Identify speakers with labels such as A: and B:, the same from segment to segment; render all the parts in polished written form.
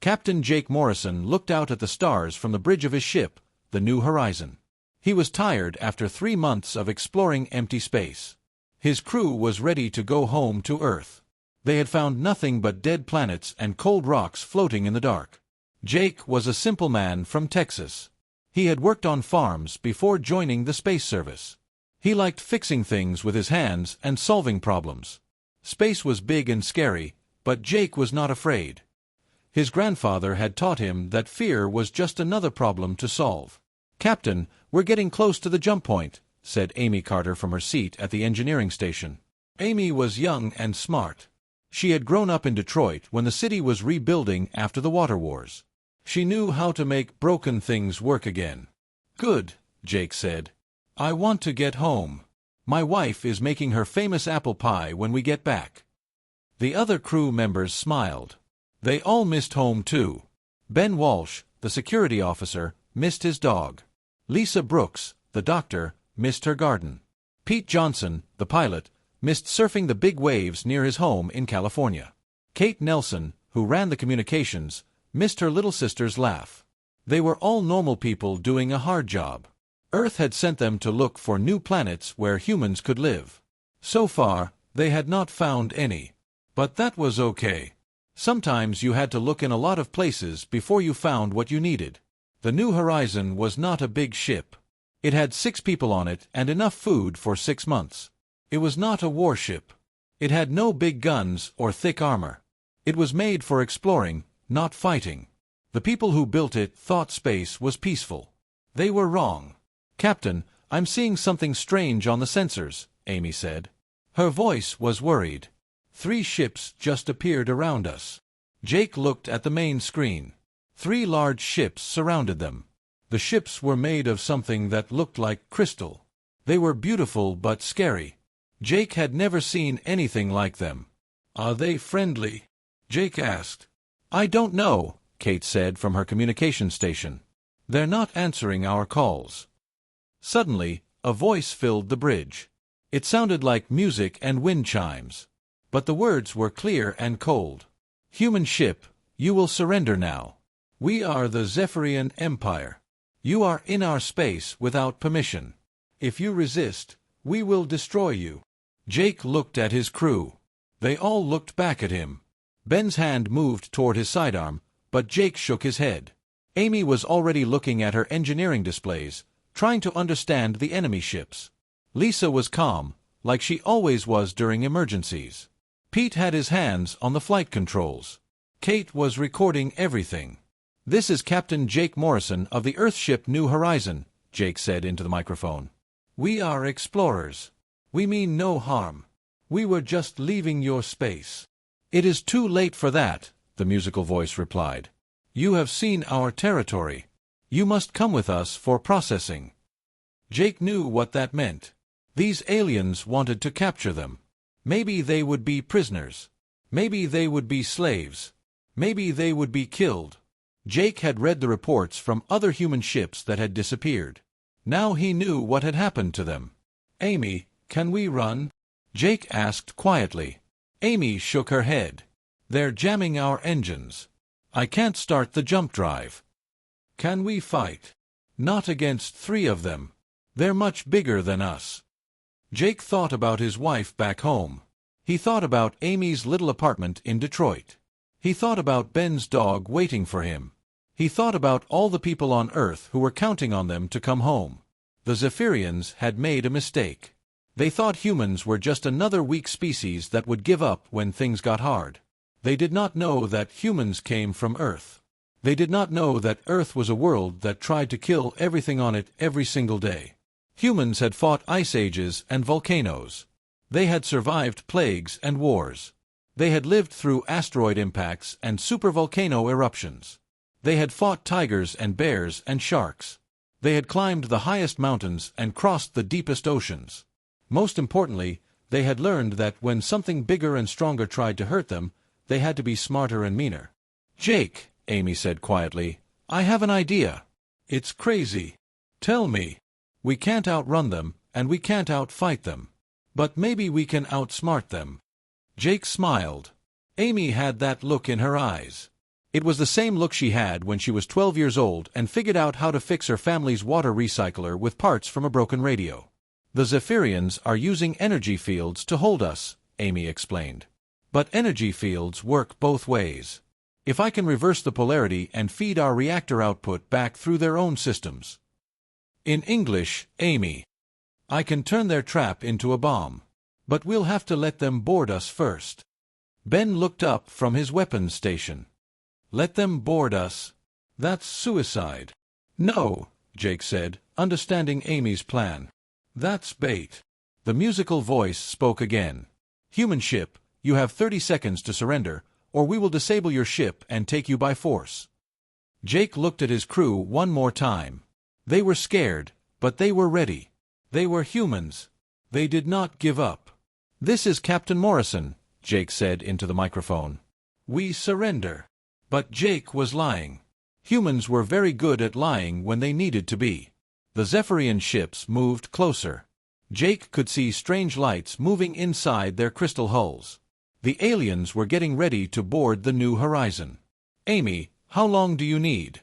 A: Captain Jake Morrison looked out at the stars from the bridge of his ship, the New Horizon. He was tired after 3 months of exploring empty space. His crew was ready to go home to Earth. They had found nothing but dead planets and cold rocks floating in the dark. Jake was a simple man from Texas. He had worked on farms before joining the Space Service. He liked fixing things with his hands and solving problems. Space was big and scary, but Jake was not afraid. His grandfather had taught him that fear was just another problem to solve. "Captain, we're getting close to the jump point," said Amy Carter from her seat at the engineering station. Amy was young and smart. She had grown up in Detroit when the city was rebuilding after the water wars. She knew how to make broken things work again. "Good," Jake said. "I want to get home. My wife is making her famous apple pie when we get back." The other crew members smiled. They all missed home too. Ben Walsh, the security officer, missed his dog. Lisa Brooks, the doctor, missed her garden. Pete Johnson, the pilot, missed surfing the big waves near his home in California. Kate Nelson, who ran the communications, missed her little sister's laugh. They were all normal people doing a hard job. Earth had sent them to look for new planets where humans could live. So far, they had not found any. But that was okay. Sometimes you had to look in a lot of places before you found what you needed. The New Horizon was not a big ship. It had 6 people on it and enough food for 6 months. It was not a warship. It had no big guns or thick armor. It was made for exploring, not fighting. The people who built it thought space was peaceful. They were wrong. "Captain, I'm seeing something strange on the sensors," Amy said. Her voice was worried. 3 ships just appeared around us. Jake looked at the main screen. 3 large ships surrounded them. The ships were made of something that looked like crystal. They were beautiful but scary. Jake had never seen anything like them. "Are they friendly?" Jake asked. "I don't know," Kate said from her communication station. "They're not answering our calls." Suddenly, a voice filled the bridge. It sounded like music and wind chimes. But the words were clear and cold. "Human ship, you will surrender now. We are the Zephyrian Empire. You are in our space without permission. If you resist, we will destroy you." Jake looked at his crew. They all looked back at him. Ben's hand moved toward his sidearm, but Jake shook his head. Amy was already looking at her engineering displays, trying to understand the enemy ships. Lisa was calm, like she always was during emergencies. Pete had his hands on the flight controls. Kate was recording everything. "This is Captain Jake Morrison of the Earthship New Horizon," Jake said into the microphone. "We are explorers. We mean no harm. We were just leaving your space." "It is too late for that," the musical voice replied. "You have seen our territory. You must come with us for processing." Jake knew what that meant. These aliens wanted to capture them. Maybe they would be prisoners. Maybe they would be slaves. Maybe they would be killed. Jake had read the reports from other human ships that had disappeared. Now he knew what had happened to them. "Amy, can we run?" Jake asked quietly. Amy shook her head. "They're jamming our engines. I can't start the jump drive." "Can we fight?" "Not against 3 of them. They're much bigger than us." Jake thought about his wife back home. He thought about Amy's little apartment in Detroit. He thought about Ben's dog waiting for him. He thought about all the people on Earth who were counting on them to come home. The Zephyrians had made a mistake. They thought humans were just another weak species that would give up when things got hard. They did not know that humans came from Earth. They did not know that Earth was a world that tried to kill everything on it every single day. Humans had fought ice ages and volcanoes. They had survived plagues and wars. They had lived through asteroid impacts and supervolcano eruptions. They had fought tigers and bears and sharks. They had climbed the highest mountains and crossed the deepest oceans. Most importantly, they had learned that when something bigger and stronger tried to hurt them, they had to be smarter and meaner. "Jake," Amy said quietly, "I have an idea. It's crazy. Tell me. We can't outrun them, and we can't outfight them. But maybe we can outsmart them." Jake smiled. Amy had that look in her eyes. It was the same look she had when she was 12 years old and figured out how to fix her family's water recycler with parts from a broken radio. The Zephyrians are using energy fields to hold us, Amy explained. But energy fields work both ways. If I can reverse the polarity and feed our reactor output back through their own systems. In English, Amy. I can turn their trap into a bomb. But we'll have to let them board us first. Ben looked up from his weapons station. Let them board us? That's suicide. No, Jake said, understanding Amy's plan. That's bait. The musical voice spoke again. Human ship, you have 30 seconds to surrender, or we will disable your ship and take you by force. Jake looked at his crew one more time. They were scared, but they were ready. They were humans. They did not give up. This is Captain Morrison, Jake said into the microphone. We surrender. But Jake was lying. Humans were very good at lying when they needed to be. The Zephyrian ships moved closer. Jake could see strange lights moving inside their crystal hulls. The aliens were getting ready to board the New Horizon. Amy, how long do you need?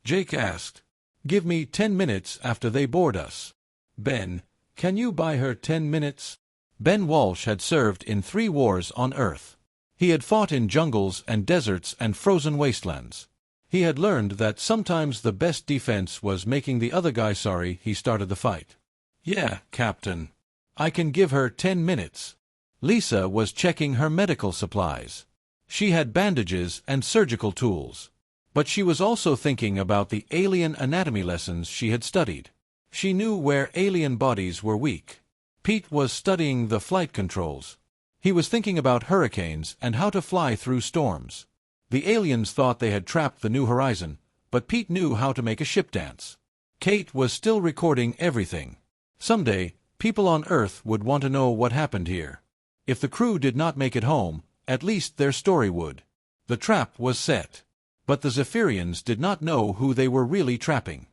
A: Jake asked. Give me 10 minutes after they board us. Ben, can you buy her 10 minutes? Ben Walsh had served in 3 wars on Earth. He had fought in jungles and deserts and frozen wastelands. He had learned that sometimes the best defense was making the other guy sorry he started the fight. Yeah, Captain. I can give her 10 minutes. Lisa was checking her medical supplies. She had bandages and surgical tools. But she was also thinking about the alien anatomy lessons she had studied. She knew where alien bodies were weak. Pete was studying the flight controls. He was thinking about hurricanes and how to fly through storms. The aliens thought they had trapped the New Horizon, but Pete knew how to make a ship dance. Kate was still recording everything. Someday, people on Earth would want to know what happened here. If the crew did not make it home, at least their story would. The trap was set. But the Zephyrians did not know who they were really trapping.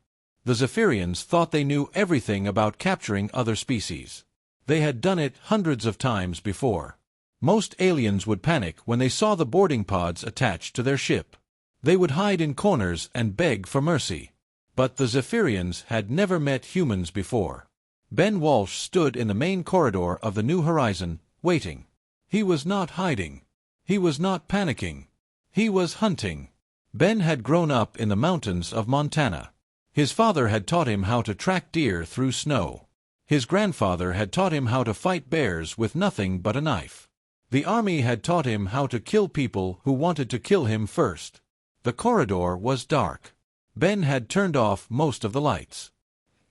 A: The Zephyrians thought they knew everything about capturing other species. They had done it hundreds of times before. Most aliens would panic when they saw the boarding pods attached to their ship. They would hide in corners and beg for mercy. But the Zephyrians had never met humans before. Ben Walsh stood in the main corridor of the New Horizon, waiting. He was not hiding. He was not panicking. He was hunting. Ben had grown up in the mountains of Montana. His father had taught him how to track deer through snow. His grandfather had taught him how to fight bears with nothing but a knife. The army had taught him how to kill people who wanted to kill him first. The corridor was dark. Ben had turned off most of the lights.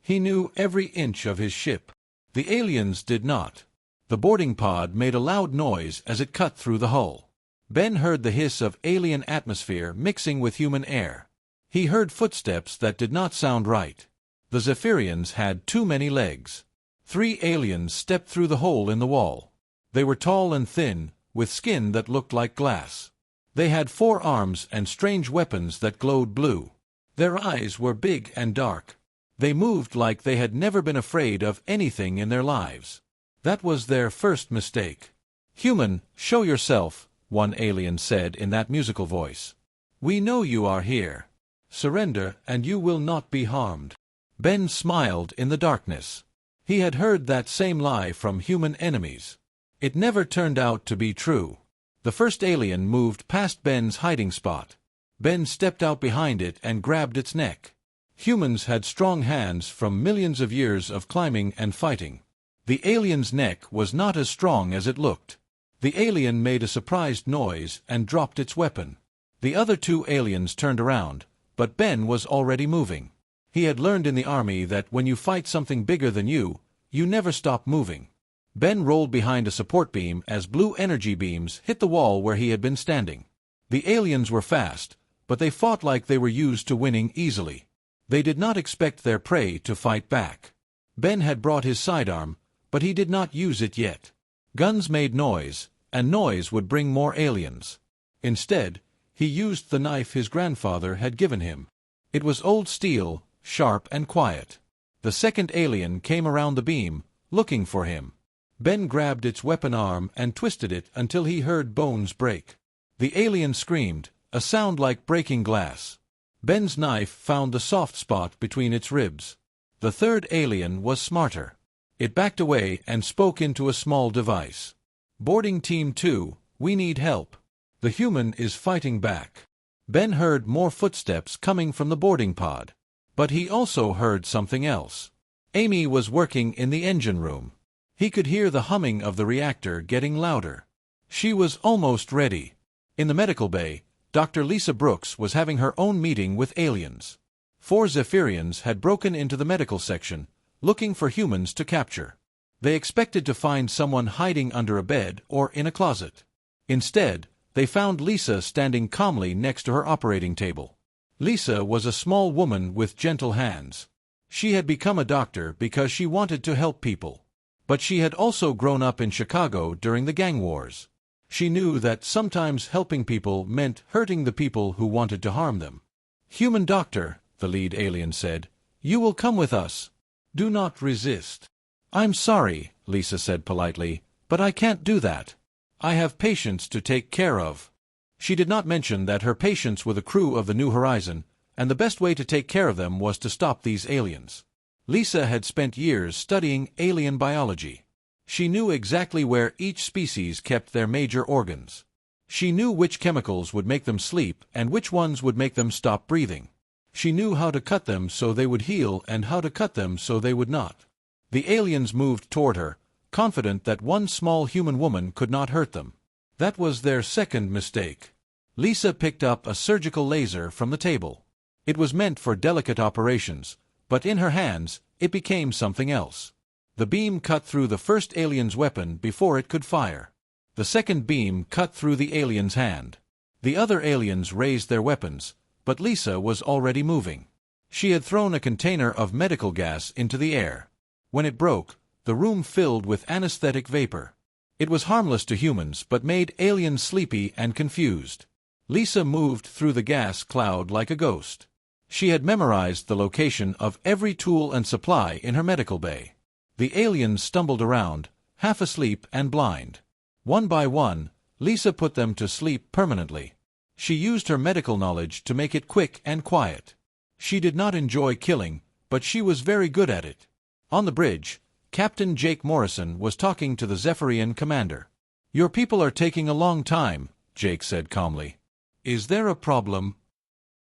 A: He knew every inch of his ship. The aliens did not. The boarding pod made a loud noise as it cut through the hull. Ben heard the hiss of alien atmosphere mixing with human air. He heard footsteps that did not sound right. The Zephyrians had too many legs. 3 aliens stepped through the hole in the wall. They were tall and thin, with skin that looked like glass. They had 4 arms and strange weapons that glowed blue. Their eyes were big and dark. They moved like they had never been afraid of anything in their lives. That was their first mistake. Human, show yourself, one alien said in that musical voice. We know you are here. Surrender and you will not be harmed. Ben smiled in the darkness. He had heard that same lie from human enemies. It never turned out to be true. The first alien moved past Ben's hiding spot. Ben stepped out behind it and grabbed its neck. Humans had strong hands from millions of years of climbing and fighting. The alien's neck was not as strong as it looked. The alien made a surprised noise and dropped its weapon. The other 2 aliens turned around, but Ben was already moving. He had learned in the army that when you fight something bigger than you never stop moving. Ben rolled behind a support beam as blue energy beams hit the wall where he had been standing. The aliens were fast, but they fought like they were used to winning easily. They did not expect their prey to fight back. Ben had brought his sidearm, but he did not use it yet. Guns made noise, and noise would bring more aliens. Instead, he used the knife his grandfather had given him. It was old steel, sharp and quiet. The second alien came around the beam, looking for him. Ben grabbed its weapon arm and twisted it until he heard bones break. The alien screamed, a sound like breaking glass. Ben's knife found the soft spot between its ribs. The third alien was smarter. It backed away and spoke into a small device. "Boarding Team 2, we need help. The human is fighting back." Ben heard more footsteps coming from the boarding pod. But he also heard something else. Amy was working in the engine room. He could hear the humming of the reactor getting louder. She was almost ready. In the medical bay, Dr. Lisa Brooks was having her own meeting with aliens. 4 Zephyrians had broken into the medical section, looking for humans to capture. They expected to find someone hiding under a bed or in a closet. Instead, they found Lisa standing calmly next to her operating table. Lisa was a small woman with gentle hands. She had become a doctor because she wanted to help people. But she had also grown up in Chicago during the gang wars. She knew that sometimes helping people meant hurting the people who wanted to harm them. "Human doctor," the lead alien said, "you will come with us. Do not resist." "I'm sorry," Lisa said politely, "but I can't do that. I have patients to take care of." She did not mention that her patients were the crew of the New Horizon, and the best way to take care of them was to stop these aliens. Lisa had spent years studying alien biology. She knew exactly where each species kept their major organs. She knew which chemicals would make them sleep and which ones would make them stop breathing. She knew how to cut them so they would heal and how to cut them so they would not. The aliens moved toward her, confident that one small human woman could not hurt them. That was their second mistake. Lisa picked up a surgical laser from the table. It was meant for delicate operations, but in her hands, it became something else. The beam cut through the first alien's weapon before it could fire. The second beam cut through the alien's hand. The other aliens raised their weapons, but Lisa was already moving. She had thrown a container of medical gas into the air. When it broke, the room filled with anesthetic vapor. It was harmless to humans but made aliens sleepy and confused. Lisa moved through the gas cloud like a ghost. She had memorized the location of every tool and supply in her medical bay. The aliens stumbled around, half asleep and blind. One by one, Lisa put them to sleep permanently. She used her medical knowledge to make it quick and quiet. She did not enjoy killing, but she was very good at it. On the bridge, Captain Jake Morrison was talking to the Zephyrian commander. "Your people are taking a long time," Jake said calmly. "Is there a problem?"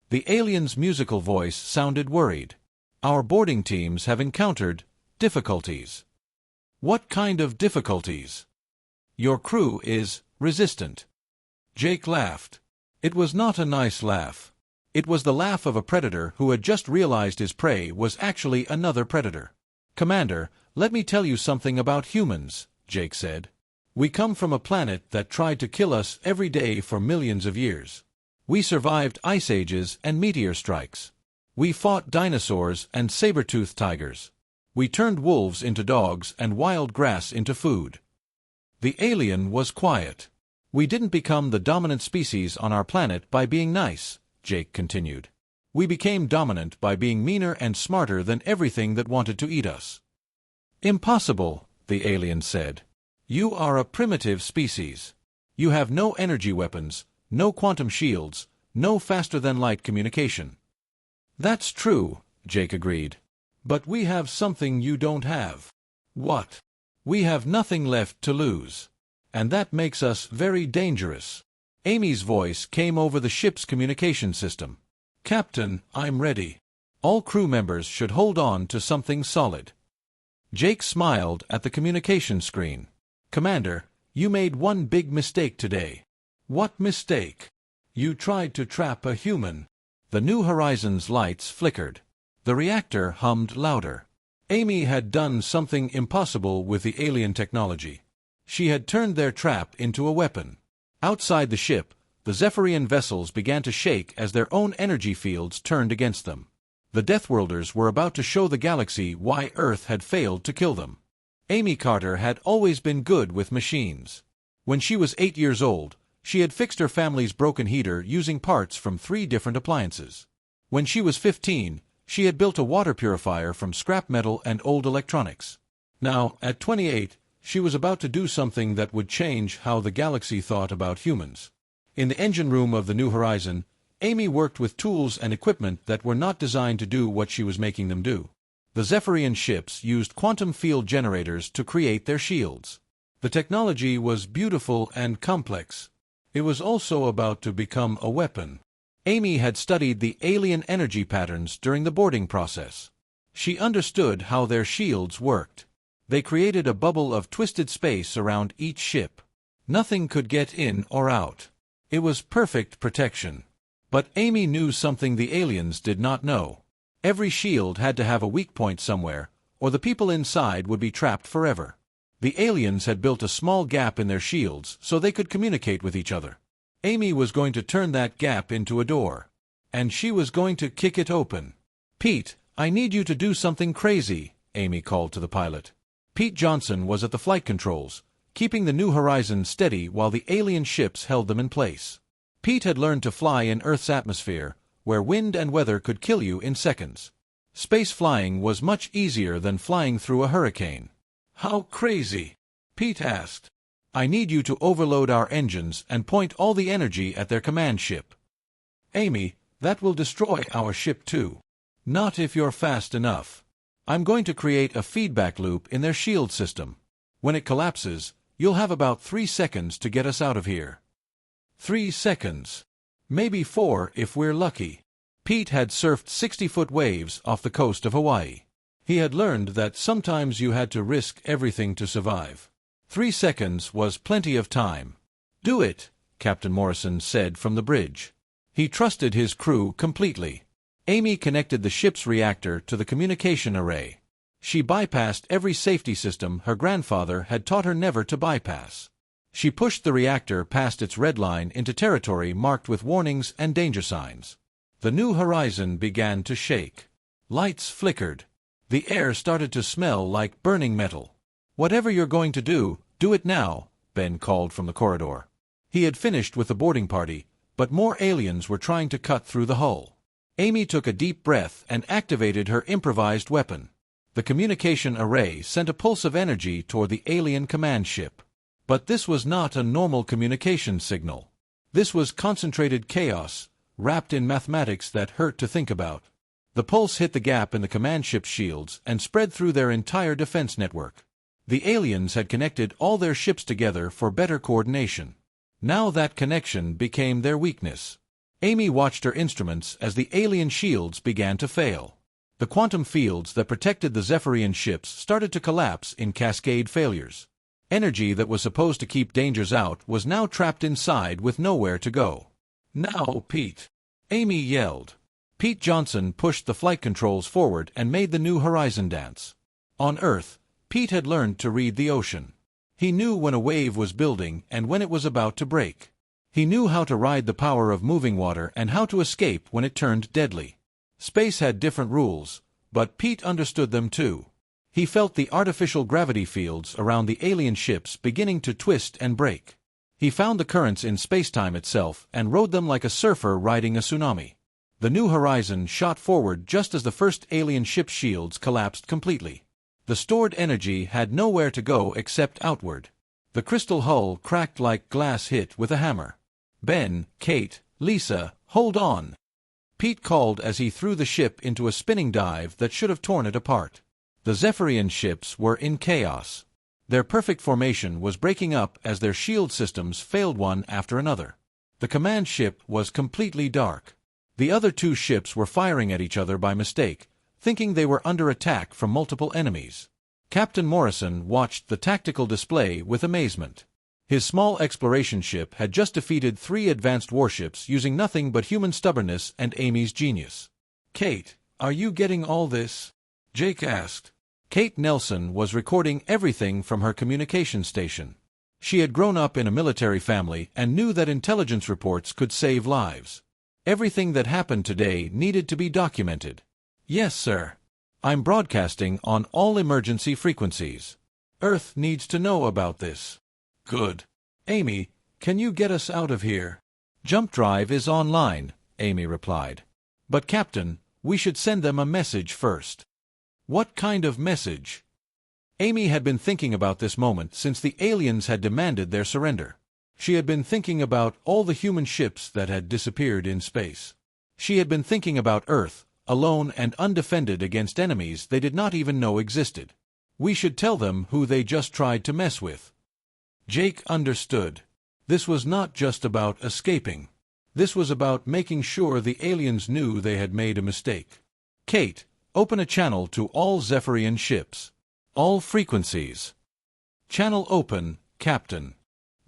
A: The alien's musical voice sounded worried. "Our boarding teams have encountered difficulties." "What kind of difficulties?" "Your crew is resistant." Jake laughed. It was not a nice laugh. It was the laugh of a predator who had just realized his prey was actually another predator. "Commander, let me tell you something about humans," Jake said. "We come from a planet that tried to kill us every day for millions of years. We survived ice ages and meteor strikes. We fought dinosaurs and saber-toothed tigers. We turned wolves into dogs and wild grass into food." The alien was quiet. "We didn't become the dominant species on our planet by being nice," Jake continued. "We became dominant by being meaner and smarter than everything that wanted to eat us." "Impossible," the alien said. "You are a primitive species. You have no energy weapons, no quantum shields, no faster-than-light communication." "That's true," Jake agreed. "But we have something you don't have." "What?" "We have nothing left to lose. And that makes us very dangerous." Amy's voice came over the ship's communication system. "Captain, I'm ready. All crew members should hold on to something solid." Jake smiled at the communication screen. "Commander, you made one big mistake today." "What mistake?" "You tried to trap a human." The New Horizons lights flickered. The reactor hummed louder. Amy had done something impossible with the alien technology. She had turned their trap into a weapon. Outside the ship, the Zephyrian vessels began to shake as their own energy fields turned against them. The Deathworlders were about to show the galaxy why Earth had failed to kill them. Amy Carter had always been good with machines. When she was 8 years old, she had fixed her family's broken heater using parts from 3 different appliances. When she was 15, she had built a water purifier from scrap metal and old electronics. Now, at 28, she was about to do something that would change how the galaxy thought about humans. In the engine room of the New Horizon, Amy worked with tools and equipment that were not designed to do what she was making them do. The Zephyrian ships used quantum field generators to create their shields. The technology was beautiful and complex. It was also about to become a weapon. Amy had studied the alien energy patterns during the boarding process. She understood how their shields worked. They created a bubble of twisted space around each ship. Nothing could get in or out. It was perfect protection. But Amy knew something the aliens did not know. Every shield had to have a weak point somewhere, or the people inside would be trapped forever. The aliens had built a small gap in their shields so they could communicate with each other. Amy was going to turn that gap into a door. And she was going to kick it open. "Pete, I need you to do something crazy," Amy called to the pilot. Pete Johnson was at the flight controls, keeping the New Horizon steady while the alien ships held them in place. Pete had learned to fly in Earth's atmosphere, where wind and weather could kill you in seconds. Space flying was much easier than flying through a hurricane. "How crazy?" Pete asked. "I need you to overload our engines and point all the energy at their command ship." "Amy, that will destroy our ship too." "Not if you're fast enough. I'm going to create a feedback loop in their shield system. When it collapses, you'll have about 3 seconds to get us out of here." 3 seconds. Maybe 4 if we're lucky. Pete had surfed 60-foot waves off the coast of Hawaii. He had learned that sometimes you had to risk everything to survive. 3 seconds was plenty of time. "Do it," Captain Morrison said from the bridge. He trusted his crew completely. Amy connected the ship's reactor to the communication array. She bypassed every safety system her grandfather had taught her never to bypass. She pushed the reactor past its red line into territory marked with warnings and danger signs. The New Horizon began to shake. Lights flickered. The air started to smell like burning metal. "Whatever you're going to do it now," Ben called from the corridor. He had finished with the boarding party, but more aliens were trying to cut through the hull. Amy took a deep breath and activated her improvised weapon. The communication array sent a pulse of energy toward the alien command ship. But this was not a normal communication signal. This was concentrated chaos, wrapped in mathematics that hurt to think about. The pulse hit the gap in the command ship's shields and spread through their entire defense network. The aliens had connected all their ships together for better coordination. Now that connection became their weakness. Amy watched her instruments as the alien shields began to fail. The quantum fields that protected the Zephyrian ships started to collapse in cascade failures. Energy that was supposed to keep dangers out was now trapped inside with nowhere to go. "Now, Pete!" Amy yelled. Pete Johnson pushed the flight controls forward and made the New Horizon dance. On Earth, Pete had learned to read the ocean. He knew when a wave was building and when it was about to break. He knew how to ride the power of moving water and how to escape when it turned deadly. Space had different rules, but Pete understood them too. He felt the artificial gravity fields around the alien ships beginning to twist and break. He found the currents in spacetime itself and rode them like a surfer riding a tsunami. The New Horizon shot forward just as the first alien ship's shields collapsed completely. The stored energy had nowhere to go except outward. The crystal hull cracked like glass hit with a hammer. "Ben, Kate, Lisa, hold on!" Pete called as he threw the ship into a spinning dive that should have torn it apart. The Zephyrian ships were in chaos. Their perfect formation was breaking up as their shield systems failed one after another. The command ship was completely dark. The other 2 ships were firing at each other by mistake, thinking they were under attack from multiple enemies. Captain Morrison watched the tactical display with amazement. His small exploration ship had just defeated 3 advanced warships using nothing but human stubbornness and Amy's genius. "Kate, are you getting all this?" Jake asked. Kate Nelson was recording everything from her communication station. She had grown up in a military family and knew that intelligence reports could save lives. Everything that happened today needed to be documented. "Yes, sir. I'm broadcasting on all emergency frequencies. Earth needs to know about this." "Good. Amy, can you get us out of here?" "Jump drive is online," Amy replied. "But Captain, we should send them a message first." "What kind of message?" Amy had been thinking about this moment since the aliens had demanded their surrender. She had been thinking about all the human ships that had disappeared in space. She had been thinking about Earth, alone and undefended against enemies they did not even know existed. We should tell them who they just tried to mess with. Jake understood. This was not just about escaping. This was about making sure the aliens knew they had made a mistake. Kate, open a channel to all Zephyrian ships. All frequencies. Channel open, Captain.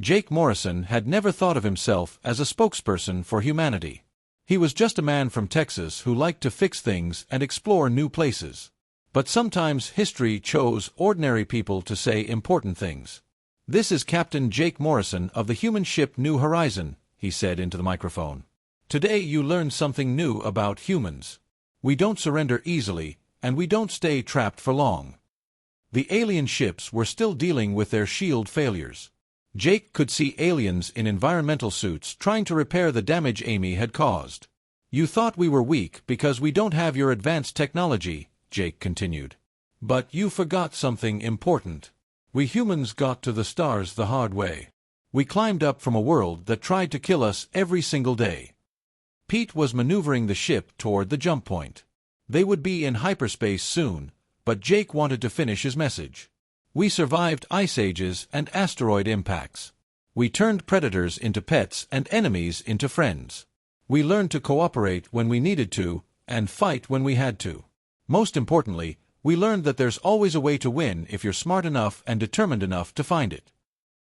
A: Jake Morrison had never thought of himself as a spokesperson for humanity. He was just a man from Texas who liked to fix things and explore new places. But sometimes history chose ordinary people to say important things. "This is Captain Jake Morrison of the human ship New Horizon," he said into the microphone. "Today you learned something new about humans. We don't surrender easily, and we don't stay trapped for long." The alien ships were still dealing with their shield failures. Jake could see aliens in environmental suits trying to repair the damage Amy had caused. "You thought we were weak because we don't have your advanced technology," Jake continued. "But you forgot something important. We humans got to the stars the hard way. We climbed up from a world that tried to kill us every single day." Pete was maneuvering the ship toward the jump point. They would be in hyperspace soon, but Jake wanted to finish his message. "We survived ice ages and asteroid impacts. We turned predators into pets and enemies into friends. We learned to cooperate when we needed to, and fight when we had to. Most importantly, we learned that there's always a way to win if you're smart enough and determined enough to find it."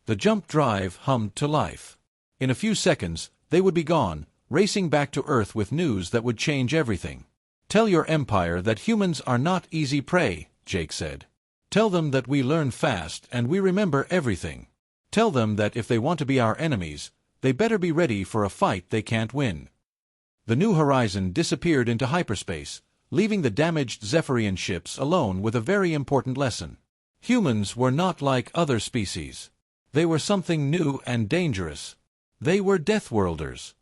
A: The jump drive hummed to life. In a few seconds, they would be gone, racing back to Earth with news that would change everything. "Tell your empire that humans are not easy prey," Jake said. "Tell them that we learn fast and we remember everything. Tell them that if they want to be our enemies, they better be ready for a fight they can't win." The New Horizon disappeared into hyperspace, leaving the damaged Zephyrian ships alone with a very important lesson. Humans were not like other species. They were something new and dangerous. They were Deathworlders.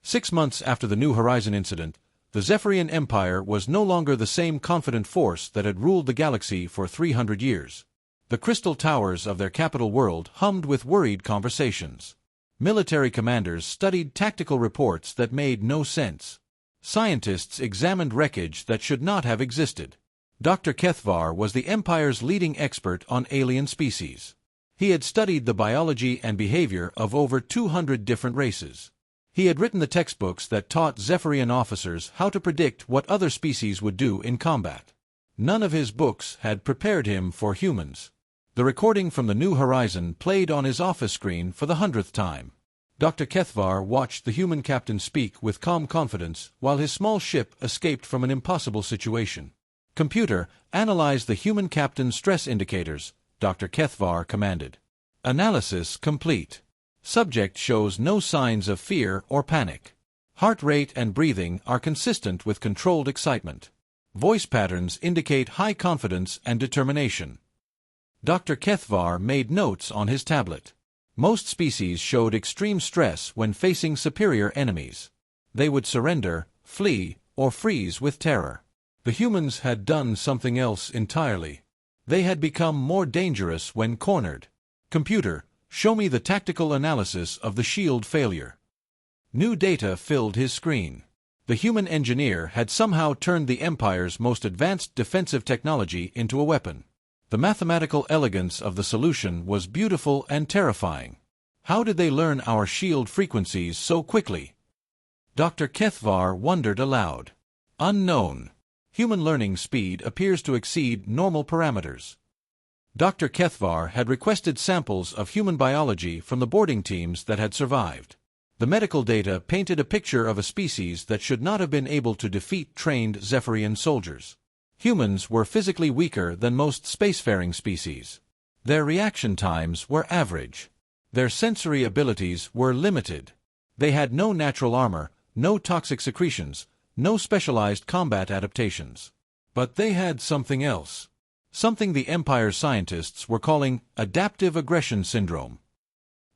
A: 6 months after the New Horizon incident, the Zephyrian Empire was no longer the same confident force that had ruled the galaxy for 300 years. The crystal towers of their capital world hummed with worried conversations. Military commanders studied tactical reports that made no sense. Scientists examined wreckage that should not have existed. Dr. Kethvar was the Empire's leading expert on alien species. He had studied the biology and behavior of over 200 different races. He had written the textbooks that taught Zephyrian officers how to predict what other species would do in combat. None of his books had prepared him for humans. The recording from the New Horizon played on his office screen for the 100th time. Dr. Kethvar watched the human captain speak with calm confidence while his small ship escaped from an impossible situation. "Computer, analyze the human captain's stress indicators," Dr. Kethvar commanded. "Analysis complete. Subject shows no signs of fear or panic. Heart rate and breathing are consistent with controlled excitement. Voice patterns indicate high confidence and determination." Dr. Kethvar made notes on his tablet. Most species showed extreme stress when facing superior enemies. They would surrender, flee, or freeze with terror. The humans had done something else entirely. They had become more dangerous when cornered. "Computer, show me the tactical analysis of the shield failure." New data filled his screen. The human engineer had somehow turned the Empire's most advanced defensive technology into a weapon. The mathematical elegance of the solution was beautiful and terrifying. How did they learn our shield frequencies so quickly? Dr. Kethvar wondered aloud. Unknown. Human learning speed appears to exceed normal parameters. Dr. Kethvar had requested samples of human biology from the boarding teams that had survived. The medical data painted a picture of a species that should not have been able to defeat trained Zephyrian soldiers. Humans were physically weaker than most spacefaring species. Their reaction times were average. Their sensory abilities were limited. They had no natural armor, no toxic secretions, no specialized combat adaptations. But they had something else. Something the Empire's scientists were calling adaptive aggression syndrome.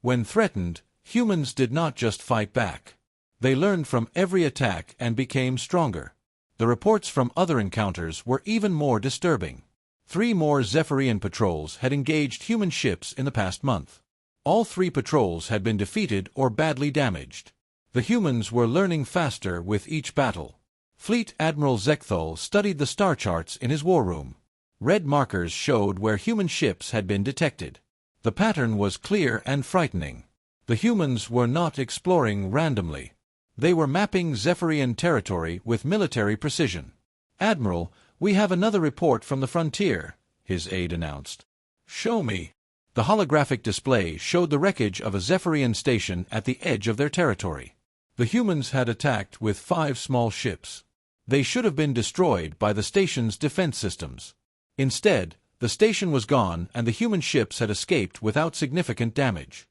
A: When threatened, humans did not just fight back. They learned from every attack and became stronger. The reports from other encounters were even more disturbing. 3 more Zephyrian patrols had engaged human ships in the past month. All 3 patrols had been defeated or badly damaged. The humans were learning faster with each battle. Fleet Admiral Zekthul studied the star charts in his war room. Red markers showed where human ships had been detected. The pattern was clear and frightening. The humans were not exploring randomly. They were mapping Zephyrian territory with military precision. "Admiral, we have another report from the frontier," his aide announced. "Show me." The holographic display showed the wreckage of a Zephyrian station at the edge of their territory. The humans had attacked with 5 small ships. They should have been destroyed by the station's defense systems. Instead, the station was gone and the human ships had escaped without significant damage.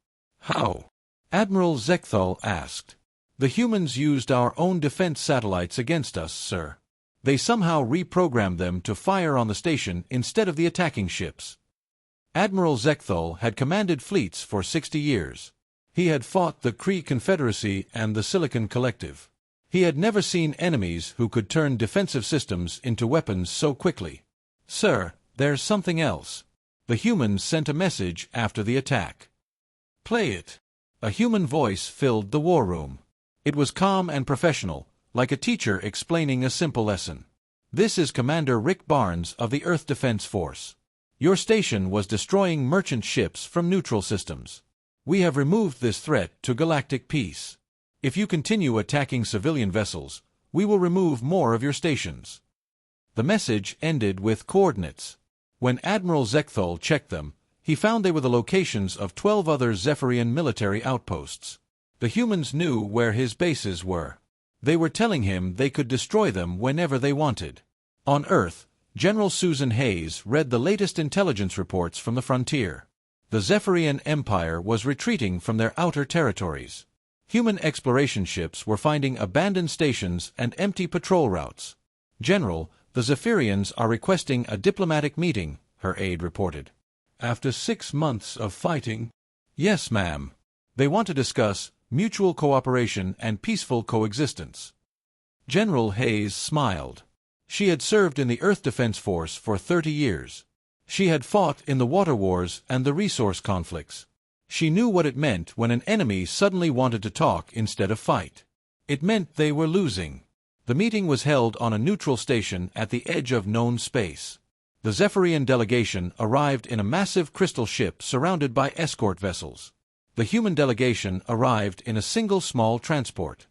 A: "How?" Admiral Zekthul asked. "The humans used our own defense satellites against us, sir. They somehow reprogrammed them to fire on the station instead of the attacking ships." Admiral Zekthul had commanded fleets for 60 years. He had fought the Kree Confederacy and the Silicon Collective. He had never seen enemies who could turn defensive systems into weapons so quickly. "Sir, there's something else." The humans sent a message after the attack. "Play it." A human voice filled the war room. It was calm and professional, like a teacher explaining a simple lesson. "This is Commander Rick Barnes of the Earth Defense Force. Your station was destroying merchant ships from neutral systems. We have removed this threat to galactic peace. If you continue attacking civilian vessels, we will remove more of your stations." The message ended with coordinates. When Admiral Zekthul checked them, he found they were the locations of 12 other Zephyrian military outposts. The humans knew where his bases were. They were telling him they could destroy them whenever they wanted. On Earth, General Susan Hayes read the latest intelligence reports from the frontier. The Zephyrian Empire was retreating from their outer territories. Human exploration ships were finding abandoned stations and empty patrol routes. "General, the Zephyrians are requesting a diplomatic meeting," her aide reported. "After 6 months of fighting?" "Yes, ma'am. They want to discuss mutual cooperation and peaceful coexistence." General Hayes smiled. She had served in the Earth Defense Force for 30 years. She had fought in the water wars and the resource conflicts. She knew what it meant when an enemy suddenly wanted to talk instead of fight. It meant they were losing. The meeting was held on a neutral station at the edge of known space. The Zephyrian delegation arrived in a massive crystal ship surrounded by escort vessels. The human delegation arrived in a single small transport.